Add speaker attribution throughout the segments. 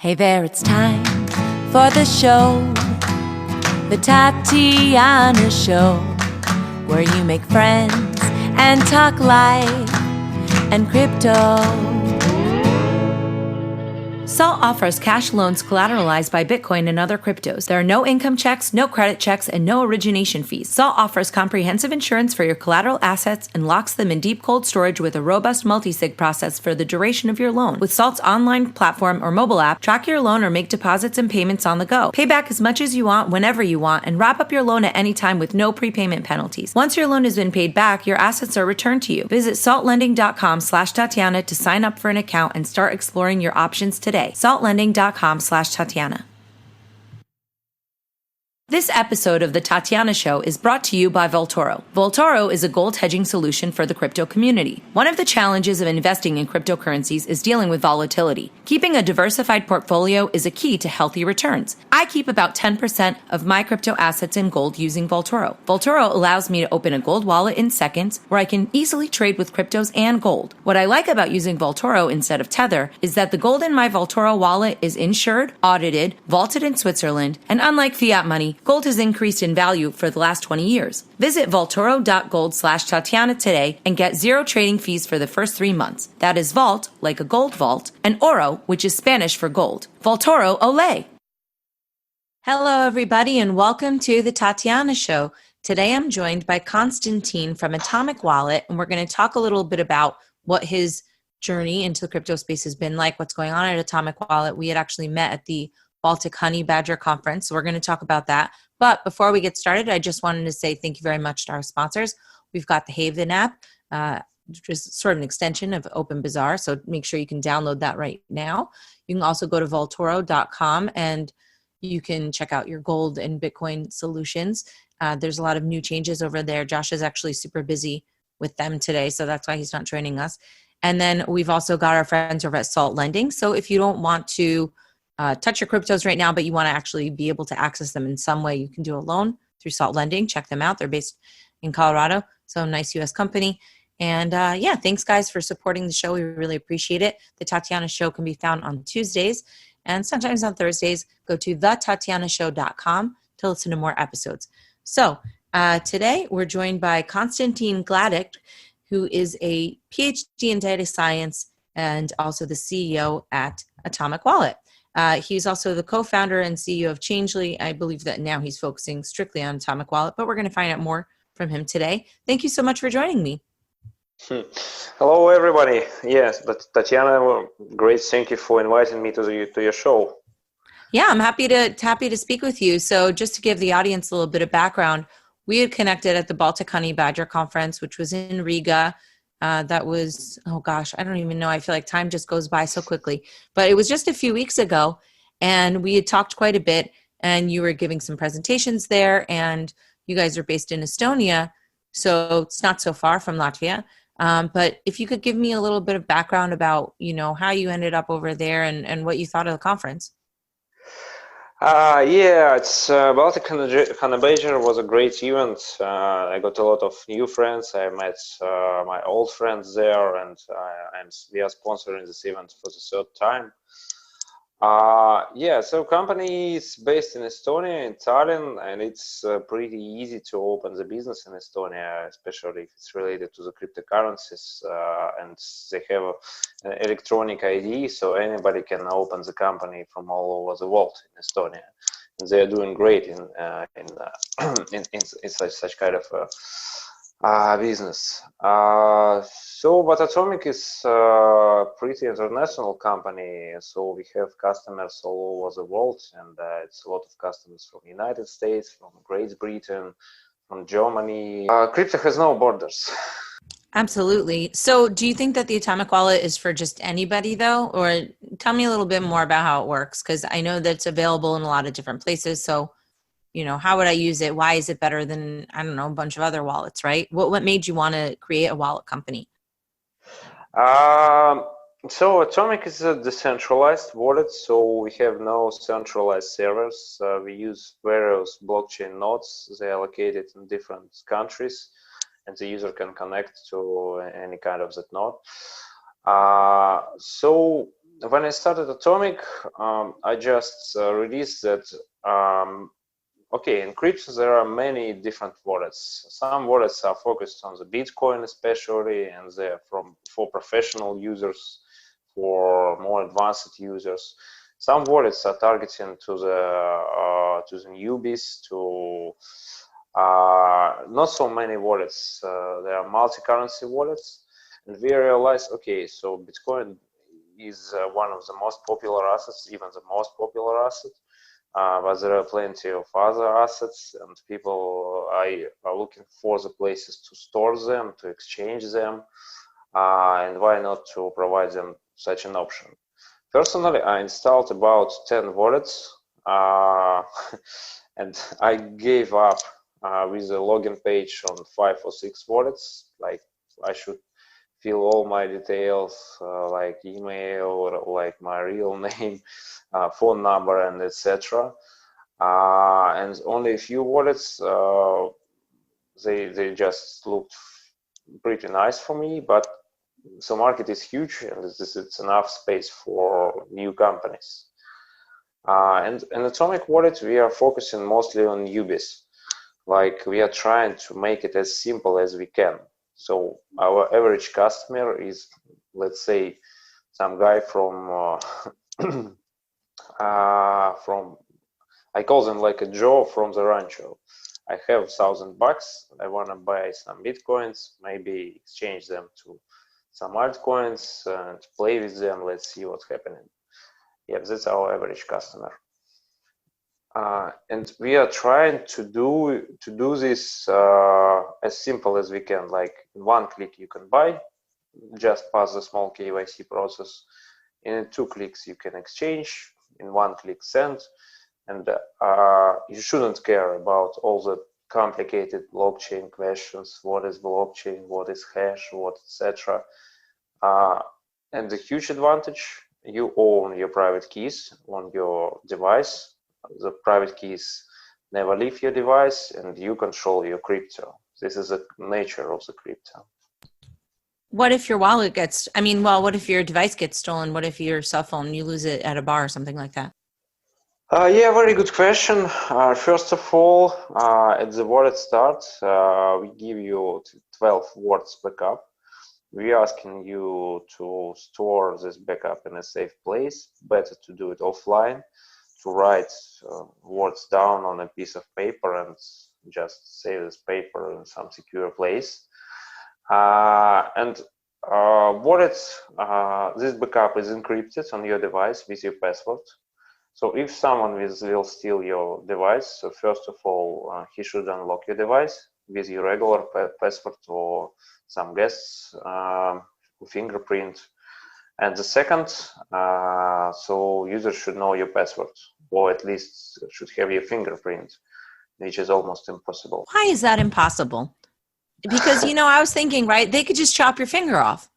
Speaker 1: Hey there, it's time for the show, the Tatiana Show, where you make friends and talk life and crypto. Salt offers cash loans collateralized by Bitcoin and other cryptos. There are no income checks, no credit checks, and no origination fees. Salt offers comprehensive insurance for your collateral assets and locks them in deep cold storage with a robust multi-sig process for the duration of your loan. With Salt's online platform or mobile app, track your loan or make deposits and payments on the go. Pay back as much as you want whenever you want and wrap up your loan at any time with no prepayment penalties. Once your loan has been paid back, your assets are returned to you. Visit saltlending.com/Tatiana to sign up for an account and start exploring your options today. saltlending.com/Tatiana. This episode of The Tatiana Show is brought to you by Vaultoro. Vaultoro is a gold hedging solution for the crypto community. One of the challenges of investing in cryptocurrencies is dealing with volatility. Keeping a diversified portfolio is a key to healthy returns. I keep about 10% of my crypto assets in gold using Vaultoro. Vaultoro allows me to open a gold wallet in seconds where I can easily trade with cryptos and gold. What I like about using Vaultoro instead of Tether is that the gold in my Vaultoro wallet is insured, audited, vaulted in Switzerland, and unlike fiat money, gold has increased in value for the last 20 years. Visit vaultoro.gold/Tatiana today and get zero trading fees for the first 3 months. That is vault, like a gold vault, and oro, which is Spanish for gold. Vaultoro, ole! Hello, everybody, and welcome to the Tatiana Show. Today I'm joined by Konstantin from Atomic Wallet, and we're going to talk a little bit about what his journey into the crypto space has been like, what's going on at Atomic Wallet. We had actually met at the Baltic Honey Badger Conference, so we're going to talk about that. But before we get started, I just wanted to say thank you very much to our sponsors. We've got the Haven app, which is sort of an extension of Open Bazaar, so make sure you can download that right now. You can also go to vaultoro.com and you can check out your gold and Bitcoin solutions. There's a lot of new changes over there. Josh is actually super busy with them today, so that's why he's not joining us. And then we've also got our friends over at Salt Lending. So if you don't want to touch your cryptos right now, but you want to actually be able to access them in some way, you can do a loan through Salt Lending. Check them out. They're based in Colorado, so a nice U.S. company. And thanks, guys, for supporting the show. We really appreciate it. The Tatiana Show can be found on Tuesdays and sometimes on Thursdays. Go to thetatianashow.com to listen to more episodes. So today we're joined by Konstantin Gladych, who is a Ph.D. in data science and also the CEO at Atomic Wallet. He's also the co-founder and CEO of Changely. I believe that now he's focusing strictly on Atomic Wallet, but we're going to find out more from him today. Thank you so much for joining me.
Speaker 2: Hello, everybody. Yes, but Tatiana, great. Thank you for inviting me to your show.
Speaker 1: Yeah, I'm happy to speak with you. So just to give the audience a little bit of background, we had connected at the Baltic Honey Badger Conference, which was in Riga. That was, oh gosh, I don't even know. I feel like time just goes by so quickly. But it was just a few weeks ago, and we had talked quite a bit, and you were giving some presentations there, and you guys are based in Estonia, so it's not so far from Latvia. But if you could give me a little bit of background about, how you ended up over there and what you thought of the conference.
Speaker 2: It's Baltic Honey Badger was a great event. I got a lot of new friends. I met my old friends there, and we are sponsoring this event for the third time. So company is based in Estonia, in Tallinn, and it's pretty easy to open the business in Estonia, especially if it's related to the cryptocurrencies, and they have an electronic ID, so anybody can open the company from all over the world in Estonia. And they are doing great in such kind of business. But Atomic is a pretty international company, so we have customers all over the world, and it's a lot of customers from the United States, from Great Britain, from Germany. Crypto has no borders.
Speaker 1: Absolutely. So do you think that the Atomic Wallet is for just anybody, though? Or tell me a little bit more about how it works, because I know that it's available in a lot of different places. So how would I use it? Why is it better than, I don't know, a bunch of other wallets, right? What made you want to create a wallet company?
Speaker 2: So Atomic is a decentralized wallet, so we have no centralized servers. We use various blockchain nodes. They are located in different countries, and the user can connect to any kind of that node. So when I started Atomic, I just released that, okay, in crypto there are many different wallets. Some wallets are focused on the Bitcoin especially, and they're for professional users, for more advanced users. Some wallets are targeting to the newbies, to not so many wallets. There are multi-currency wallets, and we realized, okay, so Bitcoin is one of the most popular assets, even the most popular asset. But there are plenty of other assets, and people are looking for the places to store them, to exchange them, and why not to provide them such an option. Personally, I installed about 10 wallets, and I gave up with the login page on 5 or 6 wallets. Like, I should fill all my details, like email or like my real name, phone number, and etc. And only a few wallets, they just looked pretty nice for me, but the market is huge, and it's enough space for new companies. And in Atomic Wallet, we are focusing mostly on newbies. Like, we are trying to make it as simple as we can. So our average customer is, let's say, some guy from I call them like a Joe from the rancho. I have $1,000. I want to buy some Bitcoins, maybe exchange them to some altcoins and play with them. Let's see what's happening. Yeah, that's our average customer. And we are trying to do this as simple as we can. Like, in one click you can buy, just pass the small KYC process. In 2 clicks you can exchange, in 1 click send, and you shouldn't care about all the complicated blockchain questions. What is blockchain? What is hash? What, etc. And the huge advantage: you own your private keys on your device. The private keys never leave your device, and you control your crypto. This is the nature of the crypto.
Speaker 1: What if your wallet gets, what if your device gets stolen? What if your cell phone, you lose it at a bar or something like that?
Speaker 2: Yeah, very good question. First of all, at the wallet start, we give you 12 words backup. We're asking you to store this backup in a safe place. Better to do it offline, to write words down on a piece of paper and just save this paper in some secure place. And wallets, this backup is encrypted on your device with your password. So if someone will steal your device, so first of all, he should unlock your device with your regular password or some guest's fingerprint. And the second, so user should know your password, or at least should have your fingerprint, which is almost impossible.
Speaker 1: Why is that impossible? Because, I was thinking, right, they could just chop your finger off.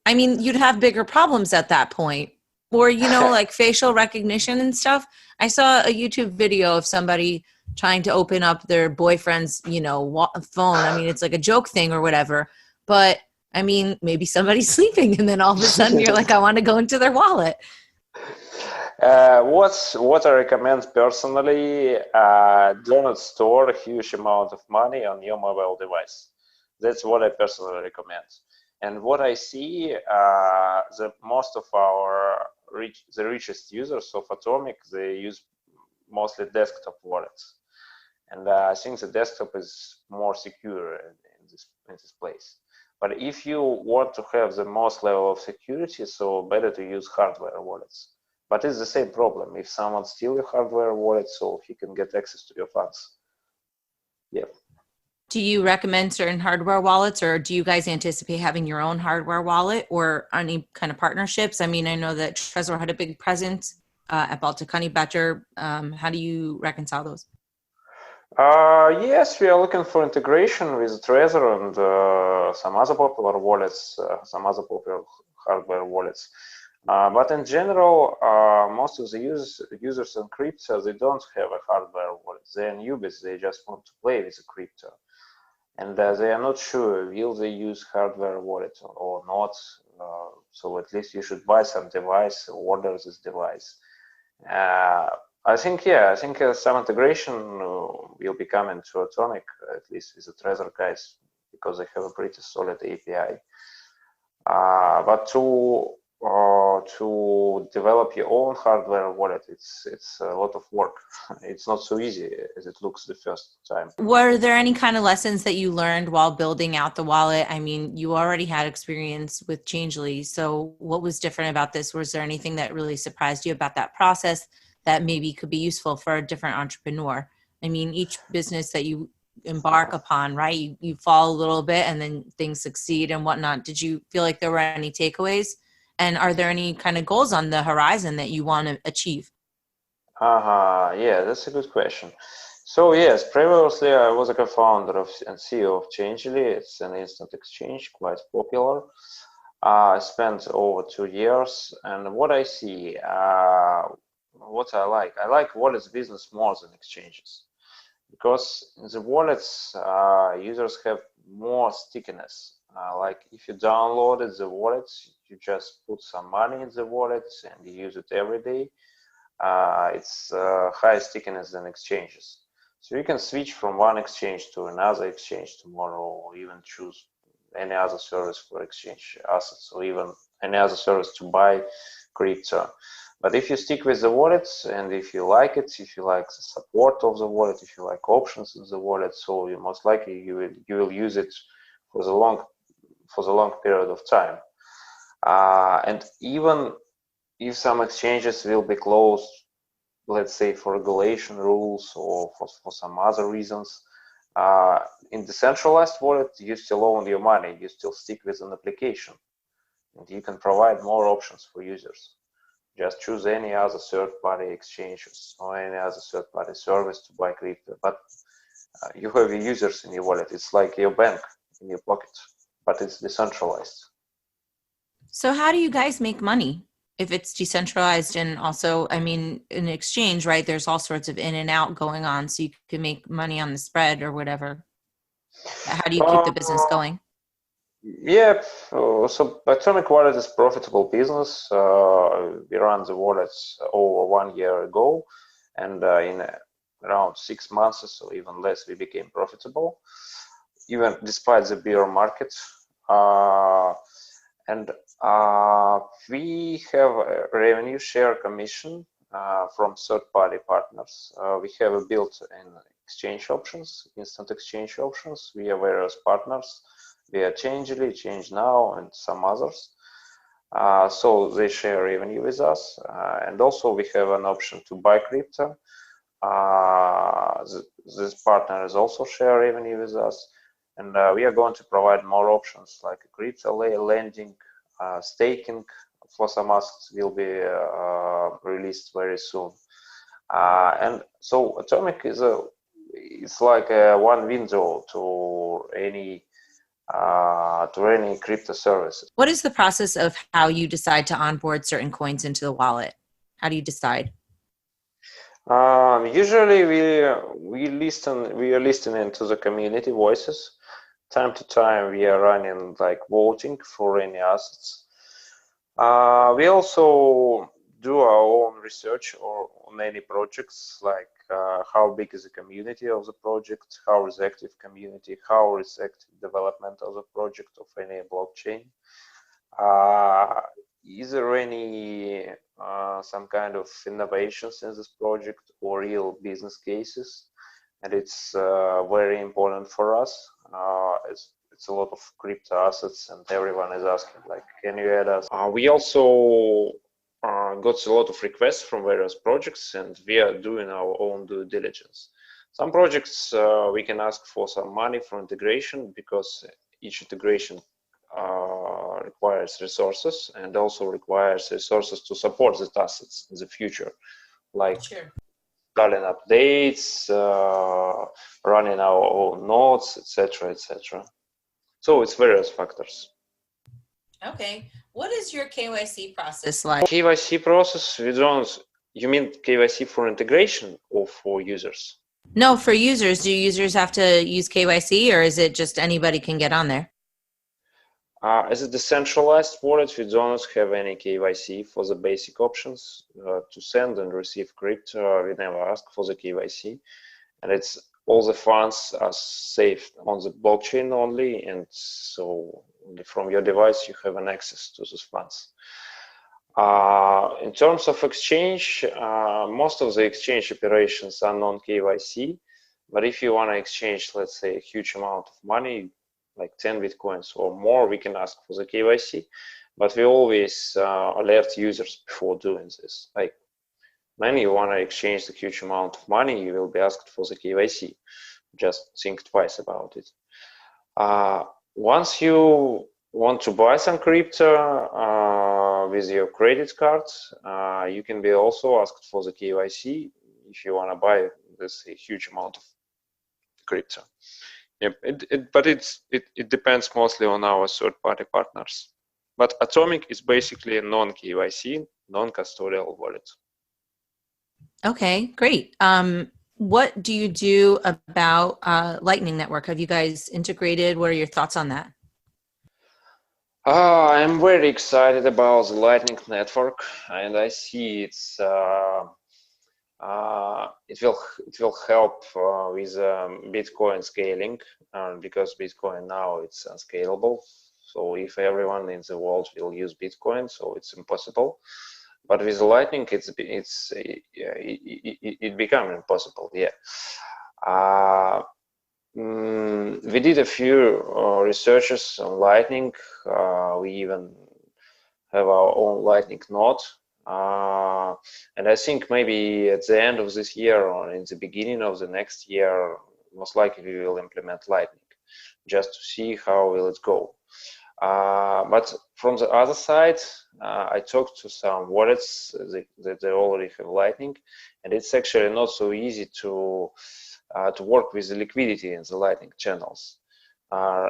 Speaker 1: You'd have bigger problems at that point. Or, like facial recognition and stuff. I saw a YouTube video of somebody trying to open up their boyfriend's, phone. It's like a joke thing or whatever. But, maybe somebody's sleeping and then all of a sudden you're like, I want to go into their wallet.
Speaker 2: What I recommend personally, do not store a huge amount of money on your mobile device. That's what I personally recommend. And what I see, the most of the richest users of Atomic, they use mostly desktop wallets. And I think the desktop is more secure in this place. But if you want to have the most level of security, so better to use hardware wallets. But it's the same problem. If someone steals your hardware wallet, so he can get access to your funds. Yeah.
Speaker 1: Do you recommend certain hardware wallets, or do you guys anticipate having your own hardware wallet or any kind of partnerships? I know that Trezor had a big presence at Baltic. How do you reconcile those?
Speaker 2: Yes, we are looking for integration with Trezor and some other popular wallets, some other popular hardware wallets. But in general, most of the users in crypto, they don't have a hardware wallet. They're newbies. They just want to play with the crypto. And they are not sure, will they use hardware wallet or not? So at least you should buy some device, order this device. I think some integration will be coming to Atomic, at least with the Trezor guys, because they have a pretty solid API. But to develop your own hardware wallet, it's a lot of work. It's not so easy as it looks the first time.
Speaker 1: Were there any kind of lessons that you learned while building out the wallet? I mean, you already had experience with Changely, so what was different about this? Was there anything that really surprised you about that process that maybe could be useful for a different entrepreneur? I mean, each business that you embark upon, right? You fall a little bit and then things succeed and whatnot. Did you feel like there were any takeaways? And are there any kind of goals on the horizon that you want to achieve?
Speaker 2: Yeah, that's a good question. So yes, previously I was a co-founder and CEO of Changely. It's an instant exchange, quite popular. I spent over 2 years, and what I see, what I like wallets business more than exchanges, because in the wallets users have more stickiness. Like if you downloaded the wallets, you just put some money in the wallets and you use it every day. It's higher stickiness than exchanges. So you can switch from one exchange to another exchange tomorrow, or even choose any other service for exchange assets, or even any other service to buy crypto. But if you stick with the wallets, and if you like it, if you like the support of the wallet, if you like options in the wallet, so you most likely you will use it for the long period of time. And even if some exchanges will be closed, let's say for regulation rules or for some other reasons, in decentralized wallet, you still own your money, you still stick with an application, and you can provide more options for users. Just choose any other third-party exchanges or any other third-party service to buy crypto, but you have your users in your wallet. It's like your bank in your pocket, but it's decentralized.
Speaker 1: So how do you guys make money if it's decentralized? And also, I mean, in exchange, right, there's all sorts of in and out going on, so you can make money on the spread or whatever. How do you keep the business going?
Speaker 2: Yeah, so Atomic Wallet is profitable business. We ran the wallets over 1 year ago, and in around 6 months or even less, we became profitable, even despite the bear market. And we have a revenue share commission from third-party partners. We have built-in exchange options, instant exchange options via various partners, via Changely, ChangeNow, and some others. So they share revenue with us. And also we have an option to buy crypto. This partner is also share revenue with us. And we are going to provide more options like crypto lending, staking for some assets will be released very soon. And so Atomic it's like one window to any crypto services.
Speaker 1: What is the process of how you decide to onboard certain coins into the wallet? How do you decide?
Speaker 2: Usually we are listening to the community voices. Time to time we are running like voting for any assets. We also do our own research on any projects, like how big is the community of the project, how is the active community, how is active development of the project of any blockchain. Is there any some kind of innovations in this project or real business cases? And it's very important for us. It's a lot of crypto assets, and everyone is asking, like, can you add us? We also got a lot of requests from various projects, and we are doing our own due diligence. Some projects we can ask for some money for integration, because each integration requires resources, and also requires resources to support these assets in the future, like installing updates, running our own nodes, etc., etc. So it's various factors.
Speaker 1: Okay. What is your KYC process like?
Speaker 2: KYC process, we don't. You mean KYC for integration or for users?
Speaker 1: No, for users. Do users have to use KYC, or is it just anybody can get on there?
Speaker 2: As a decentralized wallet, we don't have any KYC for the basic options. To send and receive crypto, we never ask for the KYC. And it's all the funds are saved on the blockchain only. And so from your device, you have an access to those funds. In terms of exchange, most of the exchange operations are non-KYC. But if you want to exchange, let's say, a huge amount of money, like 10 Bitcoins or more, we can ask for the KYC. But we always alert users before doing this. Like when you want to exchange the huge amount of money, you will be asked for the KYC. Just think twice about it. Once you want to buy some crypto with your credit card, you can be also asked for the KYC if you want to buy this huge amount of crypto. Yep, but it depends mostly on our third-party partners. But Atomic is basically a non-KYC, non-custodial wallet.
Speaker 1: Okay, great. What do you do about Lightning Network? Have you guys integrated? What are your thoughts on that?
Speaker 2: I'm very excited about the Lightning Network, and I see it will help with Bitcoin scaling because Bitcoin now it's unscalable. So if everyone in the world will use Bitcoin, so it's impossible. But with Lightning, it become impossible. Yeah. We did a few researches on Lightning. We even have our own Lightning node. And I think maybe at the end of this year or in the beginning of the next year, most likely we will implement Lightning just to see how will it go. But from the other side, I talked to some wallets that they already have Lightning, and it's actually not so easy to work with the liquidity in the Lightning channels.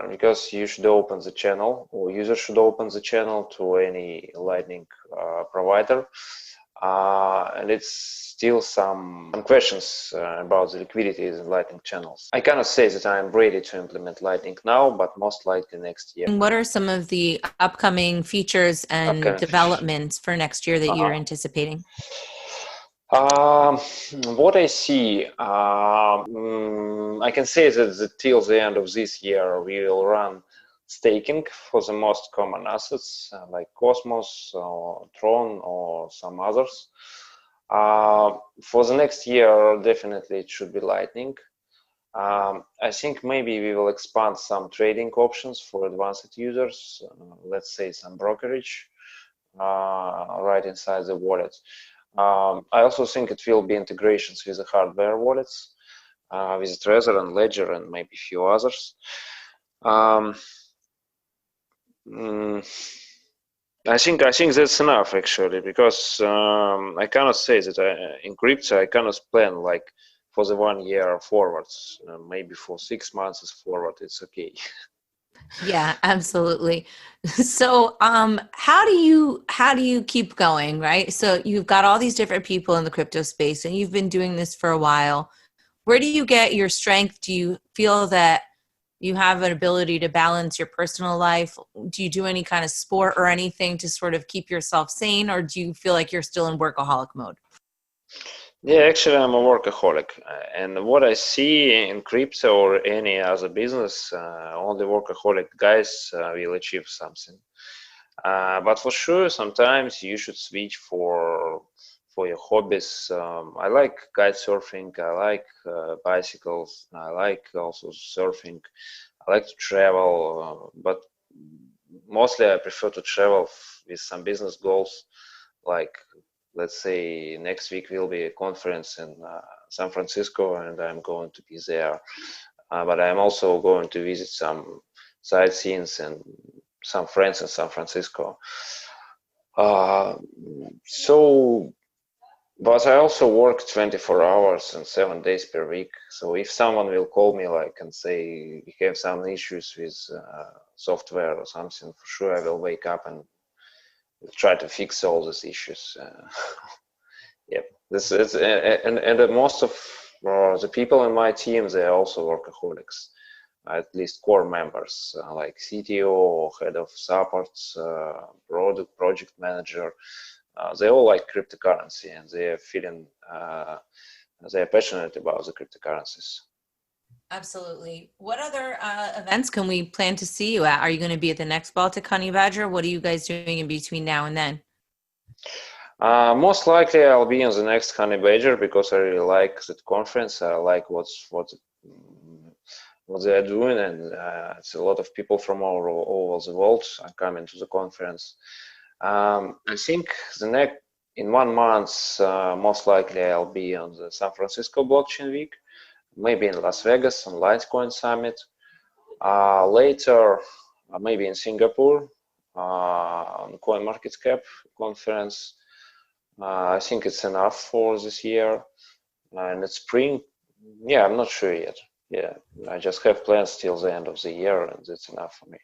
Speaker 2: Because you should open the channel, or user should open the channel to any Lightning provider, and it's still some questions about the liquidity in Lightning channels. I cannot say that I'm ready to implement Lightning now, but most likely next year.
Speaker 1: And what are some of the upcoming features and developments for next year that you're anticipating?
Speaker 2: What I see, I can say that till the end of this year, we will run staking for the most common assets like Cosmos or Tron or some others. For the next year, definitely it should be Lightning. I think maybe we will expand some trading options for advanced users, let's say some brokerage right inside the wallet. I also think it will be integrations with the hardware wallets, with Trezor and Ledger and maybe a few others. I think that's enough actually, because I cannot say that in crypto I cannot plan like for the 1 year forwards. Maybe for 6 months forward it's okay.
Speaker 1: Yeah, absolutely. So, how do you keep going, right? So you've got all these different people in the crypto space and you've been doing this for a while. Where do you get your strength? Do you feel that you have an ability to balance your personal life? Do you do any kind of sport or anything to sort of keep yourself sane, or do you feel like you're still in workaholic mode?
Speaker 2: Yeah, actually, I'm a workaholic, and what I see in crypto or any other business, only workaholic guys will achieve something. But for sure, sometimes you should switch for your hobbies. I like kite surfing. I like bicycles. I like also surfing. I like to travel, but mostly I prefer to travel with some business goals, like. Let's say next week will be a conference in San Francisco and I'm going to be there. But I'm also going to visit some sightseeings and some friends in San Francisco. But I also work 24 hours and 7 days per week. So if someone will call me like and say we have some issues with software or something, for sure I will wake up and try to fix all these issues. Yeah, this is and most of the people in my team, they are also workaholics. at least core members like CTO, head of support, project manager. They all like cryptocurrency, and they're feeling they're passionate about the cryptocurrencies.
Speaker 1: Absolutely. What other events can we plan to see you at? Are you going to be at the next Baltic Honey Badger? What are you guys doing in between now and then?
Speaker 2: Most likely I'll be on the next Honey Badger because I really like that conference. I like what they're doing, and it's a lot of people from all over the world are coming to the conference. I think in 1 month, most likely I'll be on the San Francisco Blockchain Week, maybe in Las Vegas on Litecoin Summit. Later, maybe in Singapore on CoinMarketCap conference. I think it's enough for this year. And it's spring. Yeah, I'm not sure yet. Yeah, I just have plans till the end of the year, and that's enough for me.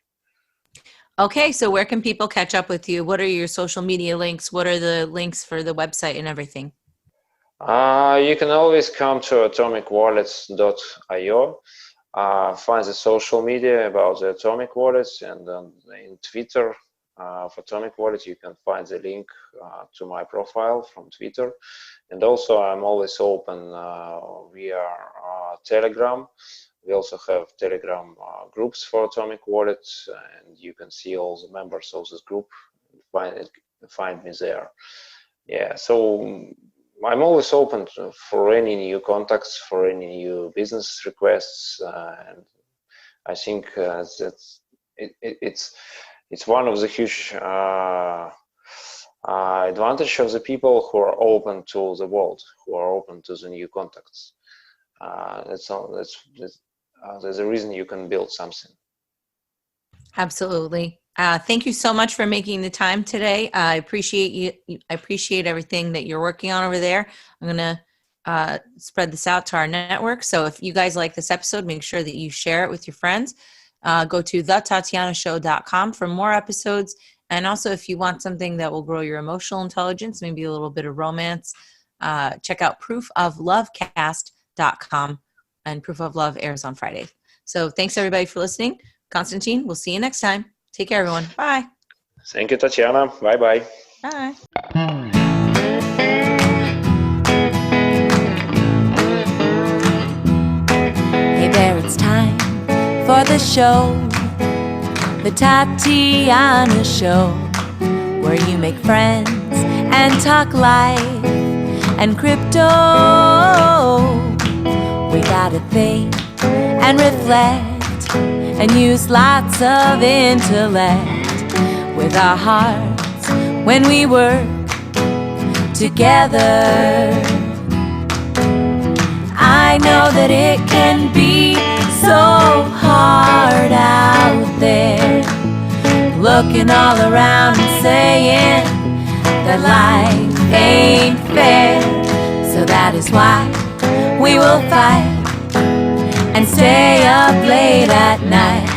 Speaker 1: Okay, so where can people catch up with you? What are your social media links? What are the links for the website and everything?
Speaker 2: You can always come to atomicwallets.io, find the social media about the Atomic Wallets, and in Twitter for Atomic Wallet you can find the link to my profile from Twitter. And also I'm always open via Telegram. We also have Telegram groups for Atomic Wallet, and you can see all the members of this group and find me there. Yeah, so I'm always open for any new contacts, for any new business requests, and I think that it's one of the huge advantage of the people who are open to the world, who are open to the new contacts. That's the reason you can build something.
Speaker 1: Absolutely. Thank you so much for making the time today. I appreciate you. I appreciate everything that you're working on over there. I'm going to spread this out to our network. So if you guys like this episode, make sure that you share it with your friends. Go to thetatianashow.com for more episodes. And also, if you want something that will grow your emotional intelligence, maybe a little bit of romance, check out proofoflovecast.com. And Proof of Love airs on Friday. So thanks, everybody, for listening. Konstantin, we'll see you next time. Take care, everyone. Bye.
Speaker 2: Thank you, Tatiana. Bye-bye.
Speaker 1: Bye. Hey there, it's time for the show, the Tatiana Show, where you make friends and talk life and crypto. We gotta think and reflect and use lots of intellect with our hearts when we work together. I know that it can be so hard out there, looking all around and saying that life ain't fair. So that is why we will fight and stay up late at night,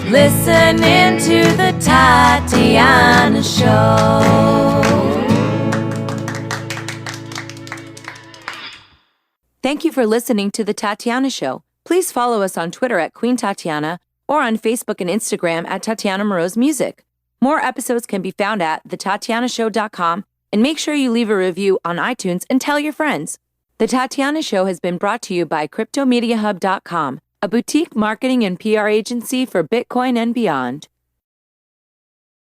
Speaker 1: listening to the Tatiana Show. Thank you for listening to the Tatiana Show. Please follow us on Twitter at Queen Tatiana or on Facebook and Instagram at Tatiana Moroz Music. More episodes can be found at thetatianashow.com, and make sure you leave a review on iTunes and tell your friends. The Tatiana Show has been brought to you by CryptoMediaHub.com, a boutique marketing and PR agency for Bitcoin and beyond.